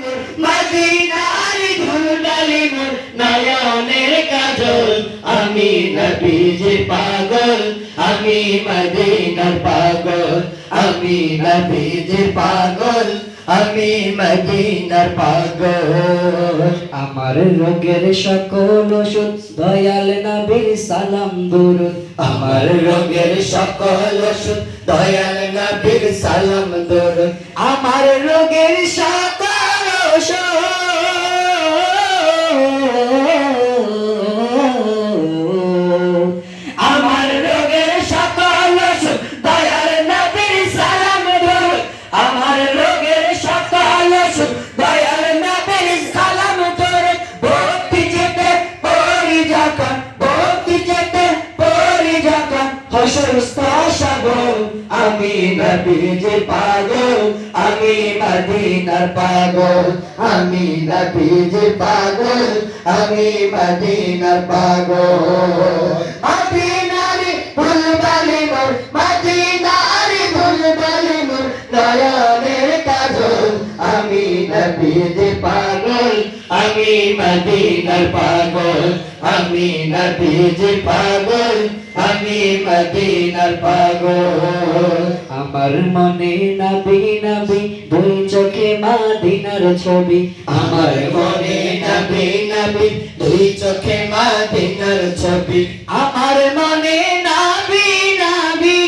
মোর মদিনার ধুলবালি মোর নয়নের কাজল আমি নবীজির পাগল আমি মদিনার পাগল আমি নবীজির পাগল আমি মদিনার পাগল আমার রোগের সকল ওষুধ দয়াল নবীর সালাম দুরুদ আমার রোগের সকল ওষুধ দয়াল নবীর সালাম দরুদ আমার রোগের সকল ওষুধ আমার রোগের সকল ওষুধ দয়াল নবীর সালাম দরুদ আমার রোগের সকল ওষুধ দয়াল নবীর সালাম দরুদ ভক্তি যেতে পড়ি যখন ভক্তি যেতে পড়ি যখন অসুস্থ সবল আমি নবীজির পাগল আমি মদিনার পাগল আমি নবীজির পাগল আমি মদিনার পাগল মদিনারি ধুলবালি মোর মদিনারি ধুলবালি মোর নয়নের কাজল আমি নবীজির পাগল আমি মদিনার পাগল আমি নবীজির পাগল আমি মদিনার পাগল আমার মনে নবী নবী দুই চোখে মদিনার ছবি আমার মনে নবী নবী দুই চোখে মদিনার ছবি আমার মনে নবী নবী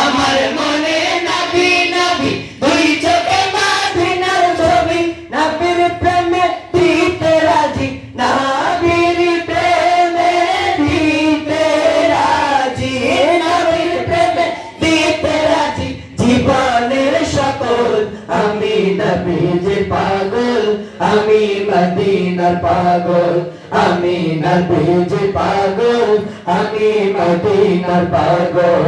আমার মনে নবী নবী দুই চোখে মদিনার ছবি নবীর প্রেমে দিতে রাজি নবীর প্রেমে দিতে রাজি নবীর প্রেমে দিতে রাজি জীবনের সকল আমি নবীজির পাগল আমি মদিনার পাগল আমি নবীজির পাগল আমি মদিনার পাগল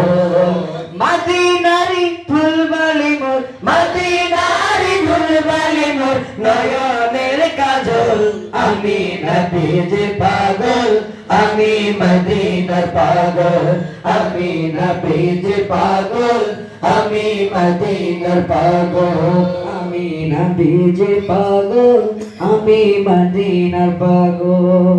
মদিনারি ধুলবালি মোর মদিনারি ধুলবালি মোর নয়নের কাজল আমি নবীজির পাগল আমি মদিনার পাগল আমি নবীজির পাগল আমি মদিনার পাগল আমি নবীজির পাগল আমি মদিনার পাগল।